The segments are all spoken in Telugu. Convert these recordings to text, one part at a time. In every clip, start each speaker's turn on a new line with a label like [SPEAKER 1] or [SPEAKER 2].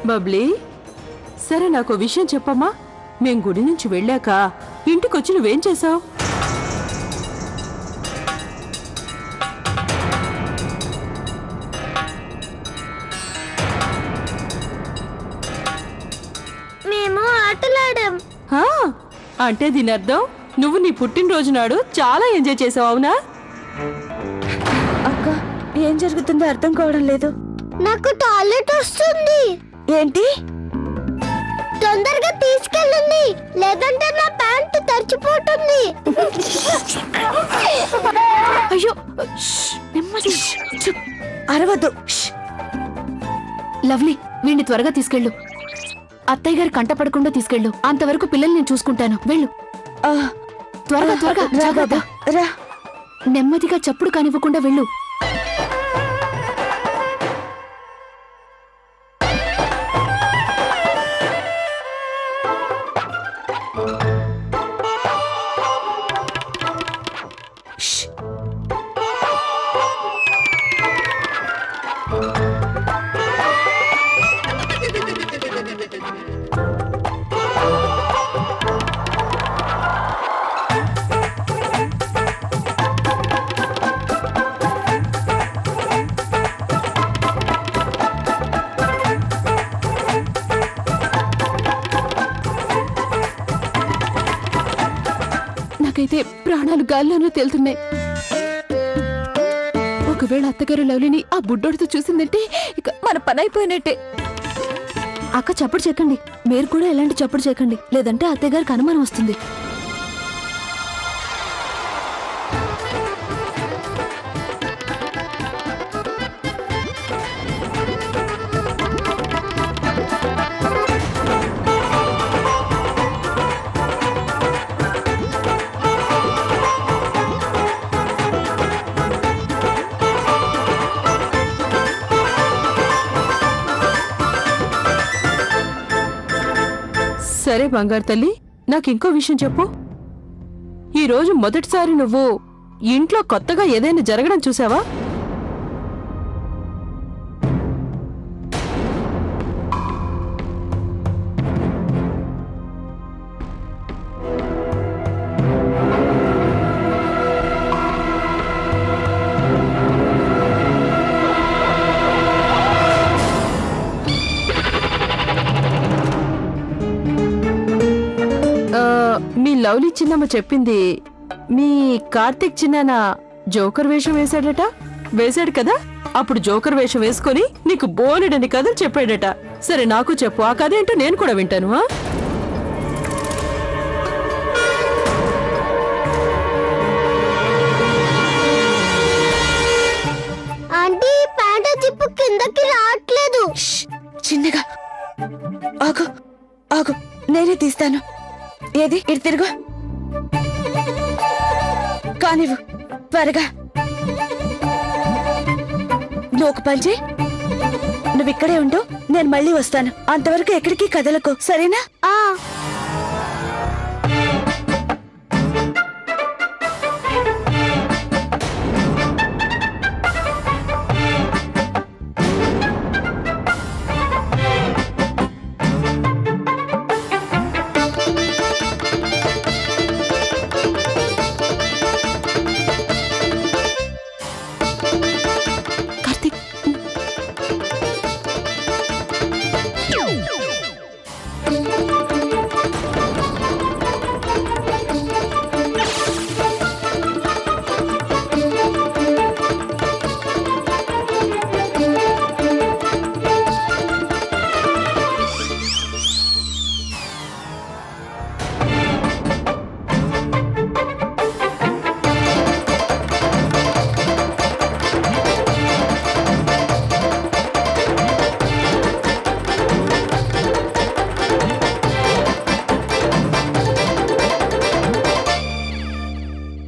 [SPEAKER 1] బబ్లీ, సరే నాకు విషయం చెప్పమ్మా. మేం గుడి నుంచి వెళ్ళాక ఇంటికొచ్చి నువ్వేం చేసావు?
[SPEAKER 2] మేము ఆటలాడాం.
[SPEAKER 1] అంటే దీని అర్థం నువ్వు నీ పుట్టినరోజు నాడు చాలా ఎంజాయ్ చేసావు, అవునా?
[SPEAKER 3] అక్క, ఏం జరుగుతుందో అర్థం కావడం లేదు.
[SPEAKER 2] నాకు టాయిలెట్ వస్తుంది.
[SPEAKER 3] ఏంటి?
[SPEAKER 2] తొందరగా తీసుకెళ్ళండి, లేదంటే నా ప్యాంటు తడిచిపోతుంది.
[SPEAKER 3] అయ్యో, అరవద్దు.
[SPEAKER 4] లవ్లీ, వీణ్ణి త్వరగా తీసుకెళ్ళు. అత్తయ్య గారి కంట పడకుండా తీసుకెళ్ళు. అంతవరకు పిల్లల్ని నేను చూసుకుంటాను. వెళ్ళు. త్వరగా త్వరగా.
[SPEAKER 3] జాగ్రత్త. రా.
[SPEAKER 4] నెమ్మదిగా చప్పుడు కానివ్వకుండా వెళ్ళు. నాకైతే ప్రాణాలు గాల్లోనే తేలుతున్నాయి. ఒకవేళ అత్తగారు లవ్లీని ఆ బుడ్డోడితో చూసిందంటే ఇక మన పని అయిపోయినట్టే.
[SPEAKER 3] అక్క, చప్పుడు చేయకండి. మీరు కూడా ఎలాంటి చప్పుడు చేయకండి, లేదంటే అత్తయ్య గారికి అనుమానం వస్తుంది.
[SPEAKER 1] సరే బంగారు తల్లి, నాకింకో విషయం చెప్పు. ఈరోజు మొదటిసారి నువ్వు ఇంట్లో కొత్తగా ఏదైనా జరగడం చూసావా? మీ లవ్లీ చిన్నమ్మ చెప్పింది మీ కార్తీక్ చిన్నాన జోకర్ వేషం వేశాడు కదా? అప్పుడు జోకర్ వేషం వేసుకొని నీకు బోలెడని కథలు చెప్పాడట. సరే నాకు చెప్పు, ఆ కథ ఏంటో నేను కూడా వింటాను.
[SPEAKER 2] ఆంటీ, ప్యాంటు జిప్పు కిందకి రావట్లేదు.
[SPEAKER 3] చిన్నగా ఆగు ఆగు, నేనే తీస్తాను. ఏది, ఇటు తిరుగు. కానివ్వు, త్వరగా. నువ్వు ఒక పని చేయి, నువ్వు ఇక్కడే ఉండు, నేను మళ్ళీ వస్తాను. అంతవరకు ఎక్కడికి కదలకు, సరేనా?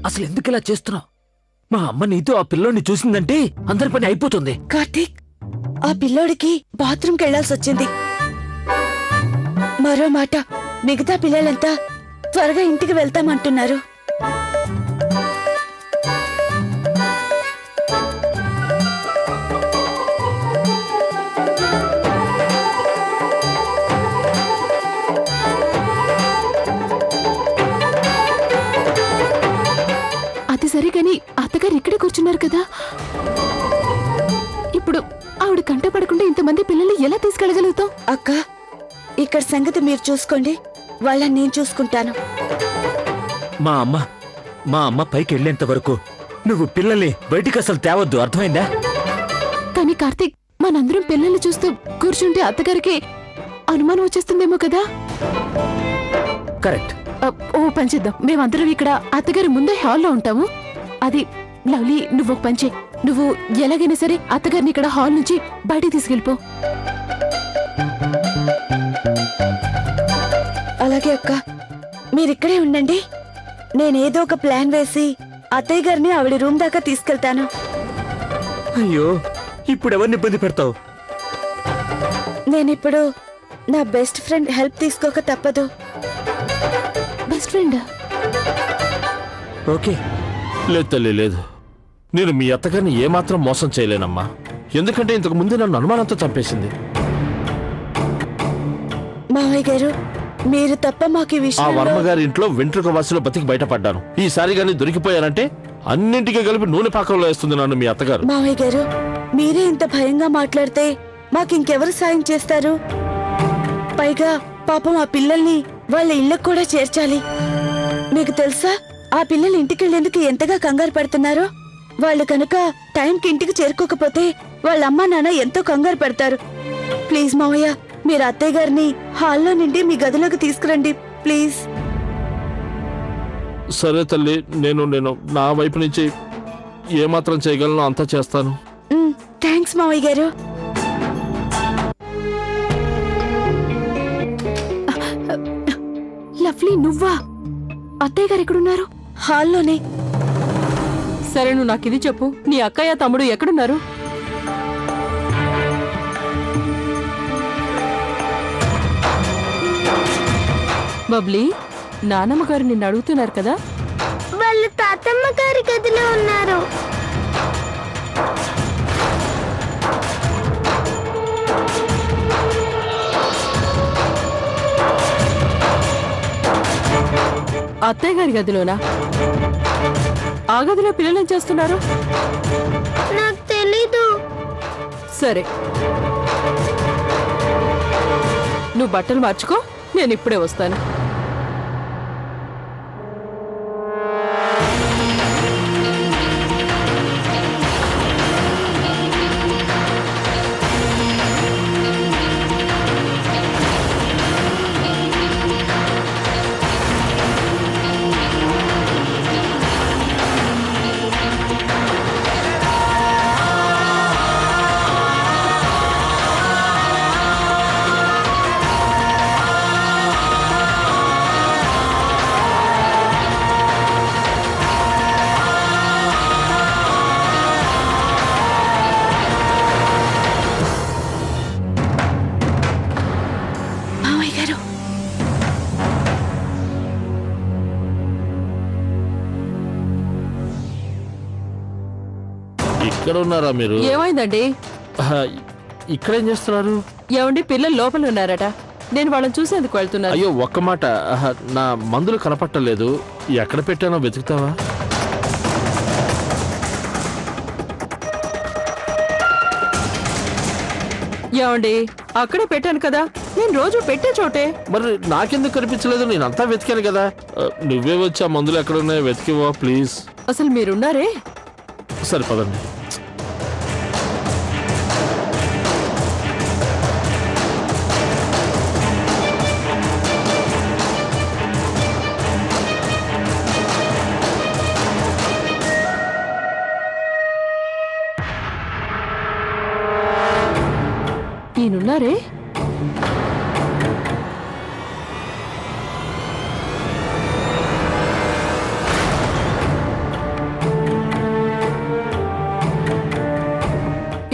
[SPEAKER 5] అసలు ఎందుకు ఇలా చేస్తున్నావు? మా అమ్మ నీతో ఆ పిల్లోని చూసిందంటే అందరి పని అయిపోతుంది.
[SPEAKER 3] కార్తీక్, ఆ పిల్లోడికి బాత్రూమ్కి వెళ్లాల్సి వచ్చింది. మరో మాట, మిగతా పిల్లలంతా త్వరగా ఇంటికి వెళ్తామంటున్నారు.
[SPEAKER 4] తీసుకెళ్తున్నారు కదా, ఇప్పుడు ఆవిడ కంట పడకుండా ఇంతమంది పిల్లల్ని ఎలా తీసుకెళ్ళగలుగుతాం?
[SPEAKER 3] అక్క, ఇక్కడ సంగతి మీరు చూసుకోండి, వాళ్ళని నేను చూసుకుంటాను.
[SPEAKER 5] మా అమ్మ పైకి వెళ్ళేంత వరకు నువ్వు పిల్లల్ని బయటికి అసలు తేవద్దు, అర్థమైందా?
[SPEAKER 4] కానీ కార్తీక్, మనందరం పిల్లల్ని చూస్తూ కూర్చుంటే అత్తగారికి అనుమానం వచ్చేస్తుందేమో కదా.
[SPEAKER 5] కరెక్ట్.
[SPEAKER 4] ఓ పని చేద్దాం, మేమందరం ఇక్కడ అత్తగారి ముందే హాల్లో ఉంటాము. అది లవ్లీ, నువ్వు ఒక పని చేయి, నువ్వు ఎలాగైనా సరే అత్తగారిని ఇక్కడ హాల్ నుంచి బయటికి తీసుకెళ్ళిపో.
[SPEAKER 3] అలాగే అక్క, మీరిక్కడే ఉండండి. నేనేదో ఒక ప్లాన్ వేసి అత్తయ్య గారిని ఆవిడ రూమ్ దాకా తీసుకెళ్తాను.
[SPEAKER 5] అయ్యో, ఇప్పుడు ఎవరిని ఇబ్బంది పెడతావు?
[SPEAKER 3] నేనిప్పుడు నా బెస్ట్ ఫ్రెండ్ హెల్ప్ తీసుకోక తప్పదు.
[SPEAKER 4] Best friend?
[SPEAKER 5] ఓకే.
[SPEAKER 6] లేదు తల్లి, లేదు. నేను మీ అత్తగారిని ఏమాత్రం మోసం చేయలేనమ్మా. ఎందుకంటే ఇంతకు ముందు నన్ను అనుమానంతో చంపేసింది.
[SPEAKER 3] మావయ్య గారు, మీరు తప్ప మాకు ఈ
[SPEAKER 6] ఆ
[SPEAKER 3] విషయం
[SPEAKER 6] వర్మ గారి ఇంట్లో వెంట్రుక వాసిలో బతికి బయటపడ్డాను. ఈసారి గానీ దొరికిపోయానంటే అన్నింటికీ కలిపి నూనె పాకంలో వేస్తుంది నన్ను మీ అత్తగారు.
[SPEAKER 3] మావయ్య గారు, మీరే ఇంత భయంగా మాట్లాడితే మాకింకెవరు సాయం చేస్తారు? పైగా పాపం ఆ పిల్లల్ని వాళ్ళ ఇళ్ళకు కూడా చేర్చాలి. మీకు తెలుసా, ఆ పిల్లలు ఇంటికెళ్లేందుకు ఎంతగా కంగారు పడుతున్నారో? వాళ్ళు కనుక టైంకి ఇంటికి చేరుకోకపోతే వాళ్ళ అమ్మా నాన్న ఎంతో కంగారు పడతారు. ప్లీజ్ మావయ్య, మీరు అత్తయ్య గారిని హాల్లో నుండి మీ గదిలోకి తీసుకురండి ప్లీజ్.
[SPEAKER 6] సరే తల్లి, నేను నా వైపు నుంచి ఏమాత్రం చేయగలను అంతా చేస్తాను.
[SPEAKER 3] థ్యాంక్స్ మావయ్య గారు.
[SPEAKER 4] లవ్లీ, నువ్వా? అత్తయ్య గారు ఎక్కడున్నారు?
[SPEAKER 3] హాల్లోనే.
[SPEAKER 1] సరే, నువ్వు నాకు ఇది చెప్పు, నీ అక్కయ్య తమ్ముడు ఎక్కడున్నారు? బబ్లీ, నానమ్మ గారు నిన్ను అడుగుతున్నారు కదా.
[SPEAKER 2] వాళ్ళు తాతమ్మ గారి గదిలో ఉన్నారు.
[SPEAKER 1] అత్తయ్య గారి గదిలోనా? ఆ గదిలో పిల్లలు ఏం చేస్తున్నారు?
[SPEAKER 2] నాకు తెలీదు.
[SPEAKER 1] సరే, నువ్వు బట్టలు మార్చుకో, నేను ఇప్పుడే వస్తాను.
[SPEAKER 6] ఇక్కడ ఉన్నారా మీరు?
[SPEAKER 1] ఏమైందండి?
[SPEAKER 6] ఇక్కడేం చేస్తున్నారు?
[SPEAKER 1] ఏమండి, పిల్లలు లోపల ఉన్నారట, నేను వాళ్ళని చూసేందుకు వెళ్తున్నాను.
[SPEAKER 6] అయ్యో, ఒక్క మాట, నా మందులు కనపట్టలేదు, ఎక్కడ పెట్టానో వెతుకుతావా?
[SPEAKER 1] ఏమండి, అక్కడే పెట్టాను కదా, నేను రోజు పెట్టే చోటే.
[SPEAKER 6] మరి నాకెందుకు కనిపించలేదు? నేను అంతా వెతికాను కదా. నువ్వే వచ్చి ఆ మందులు ఎక్కడున్నాయో వెతికివా ప్లీజ్.
[SPEAKER 1] అసలు మీరున్నారే.
[SPEAKER 6] సరిపదండి.
[SPEAKER 1] ఈయనున్నారే.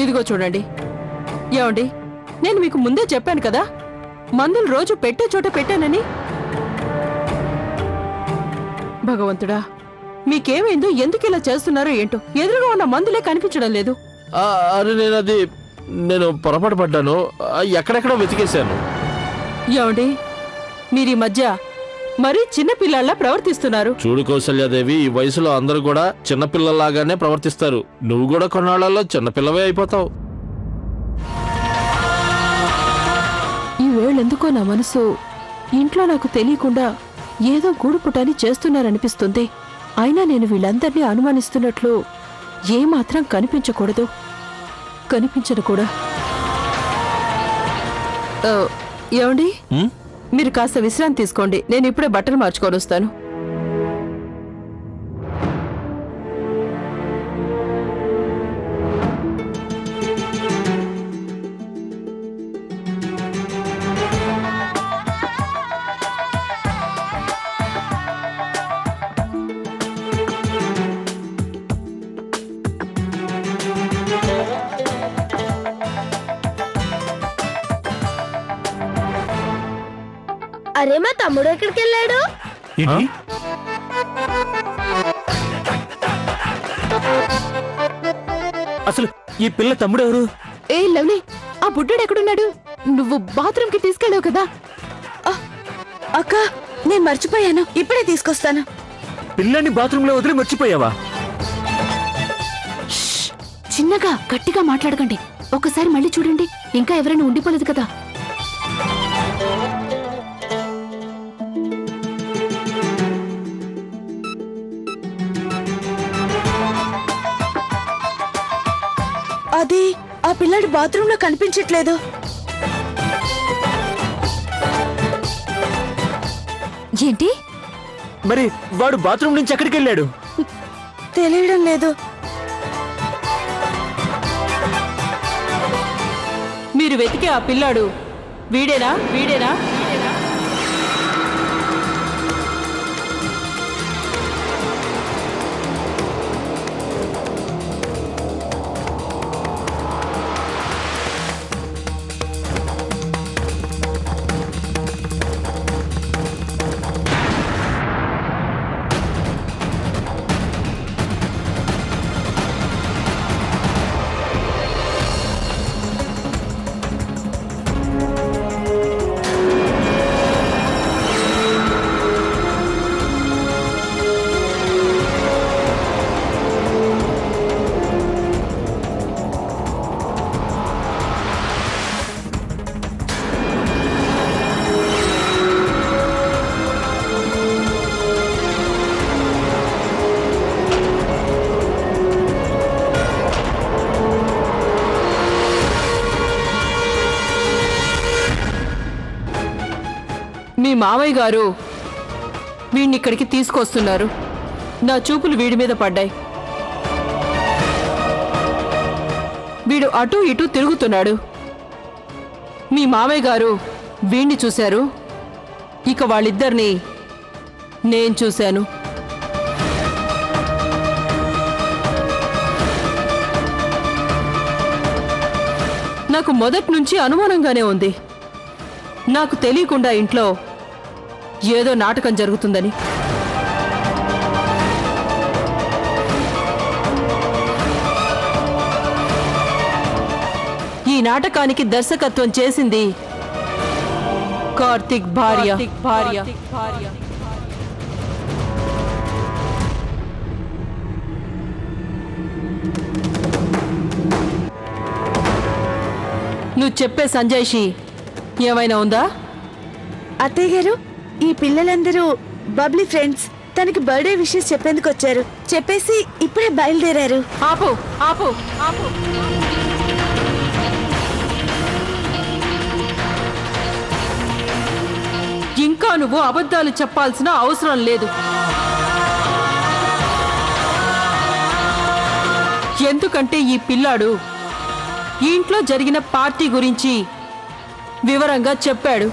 [SPEAKER 1] ఇదిగో చూడండి. ఏమండి, నేను మీకు ముందే చెప్పాను కదా, మందులు రోజు పెట్టే చోట పెట్టానని. భగవంతుడా, మీకేమైందో, ఎందుకు ఇలా చేస్తున్నారో ఏంటో, ఎదురుగా ఉన్న మందులే కనిపించడం లేదు.
[SPEAKER 6] అరే, నేను పొరపాటు పడ్డాను, ఎక్కడెక్కడో వెతికేశాను.
[SPEAKER 1] ఏమండి, మీరు ఈ మధ్య మరీ చిన్నపిల్లల్లా ప్రవర్తిస్తున్నారు.
[SPEAKER 6] చూడు కౌసల్యాదేవి, ఈ వయసులో అందరూ కూడా చిన్నపిల్లలాగానే ప్రవర్తిస్తారు. నువ్వు కూడా కొన్నాళ్లలో చిన్నపిల్లవే అయిపోతావు.
[SPEAKER 1] ఈ వేళెందుకో నా మనసు ఇంట్లో నాకు తెలియకుండా ఏదో గూడుపుటాని చేస్తున్నారనిపిస్తుంది. అయినా నేను వీళ్ళందరినీ అనుమానిస్తున్నట్లు ఏమాత్రం కనిపించకూడదు. కనిపించను కూడా. ఏమండి, మీరు కాస్త విశ్రాంతి తీసుకోండి. నేను ఇప్పుడే బట్టలు మార్చుకొని వస్తాను.
[SPEAKER 2] అరే మా తమ్ముడు ఎక్కడికి వెళ్ళాడు?
[SPEAKER 5] ఏంటి? అసలు ఈ పిల్ల తమ్ముడు ఎవరు?
[SPEAKER 4] ఏ లవ్లీ, ఆ బుడ్డోడు ఎక్కడున్నాడు? నువ్వు బాత్రూమ్ కి తీసుకెళ్ళావు కదా?
[SPEAKER 3] అక్క, నేను మర్చిపోయాను. ఇప్పుడే తీసుకొస్తాను.
[SPEAKER 5] పిల్లని బాత్రూమ్ లో వదిలి మర్చిపోయావా?
[SPEAKER 4] చిన్నగా గట్టిగా మాట్లాడకండి. ఒకసారి మళ్ళీ చూడండి, ఇంకా ఎవరైనా ఉండిపోలేదు కదా.
[SPEAKER 3] అది ఆ పిల్లాడు బాత్రూమ్ లో కనిపించట్లేదు.
[SPEAKER 4] ఏంటి?
[SPEAKER 5] మరి వాడు బాత్రూమ్ నుంచి ఎక్కడికి వెళ్ళాడు?
[SPEAKER 3] తెలియడం లేదు.
[SPEAKER 1] మీరు వెతికే ఆ పిల్లాడు వీడేనా? వీడేనా? మీ మావయ్య గారు వీడిని ఇక్కడికి తీసుకొస్తున్నారు. నా చూపులు వీడి మీద పడ్డాయి. వీడు అటూ ఇటూ తిరుగుతున్నాడు. మీ మావయ్య గారు వీణ్ణి చూశారు. ఇక వాళ్ళిద్దరినీ నేను చూశాను. నాకు మొదటి నుంచి అనుమానంగానే ఉంది. నాకు తెలియకుండా ఇంట్లో ఏదో నాటకం జరుగుతుందని. ఈ నాటకానికి దర్శకత్వం చేసింది కార్తిక్ భార్య. నువ్వు చెప్పే సంజయ్షి ఏమైనా ఉందా?
[SPEAKER 3] అత్తయ్య గారు, ఈ పిల్లలందరూ బబ్లీ ఫ్రెండ్స్. తనకి బర్త్డే విషెస్ చెప్పేందుకు వచ్చారు. చెప్పేసి ఇప్పుడే బయలుదేరారు.
[SPEAKER 1] ఆపు ఆపు ఆపు. ఇంకా నువ్వు అబద్ధాలు చెప్పాల్సిన అవసరం లేదు. ఎందుకంటే ఈ పిల్లాడు ఈ ఇంట్లో జరిగిన పార్టీ గురించి వివరంగా చెప్పాడు.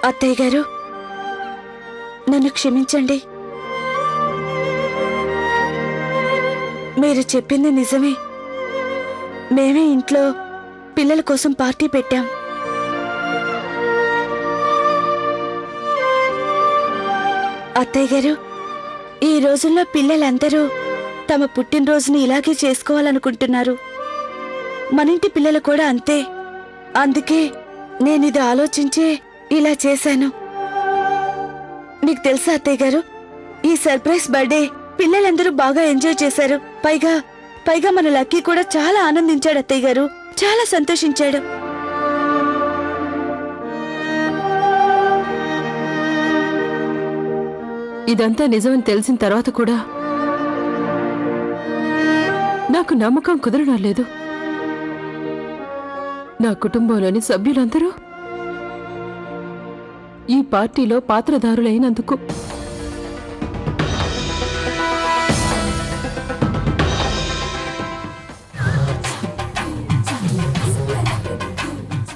[SPEAKER 3] అత్తయ్య గారు, నన్ను క్షమించండి. మీరు చెప్పింది నిజమే. మేమే ఇంట్లో పిల్లల కోసం పార్టీ పెట్టాం. అత్తయ్య గారు, ఈ రోజుల్లో పిల్లలందరూ తమ పుట్టినరోజుని ఇలాగే చేసుకోవాలనుకుంటున్నారు. మనింటి పిల్లలు కూడా అంతే. అందుకే నేనిది ఆలోచించే ఇలా చేశాను. మీకు తెలుసా అత్తయ్య గారు, ఈ సర్ప్రైజ్ బర్త్డే పిల్లలందరూ బాగా ఎంజాయ్ చేశారు. పైగా మన లక్కీ కూడా చాలా ఆనందించాడు అత్తయ్య గారు, చాలా సంతోషించాడు.
[SPEAKER 1] ఇదంతా నిజమని తెలిసిన తర్వాత కూడా నాకు నమ్మకం కుదరడం లేదు. నా కుటుంబంలోని సభ్యులందరూ ఈ పార్టీలో పాత్రధారులైనందుకు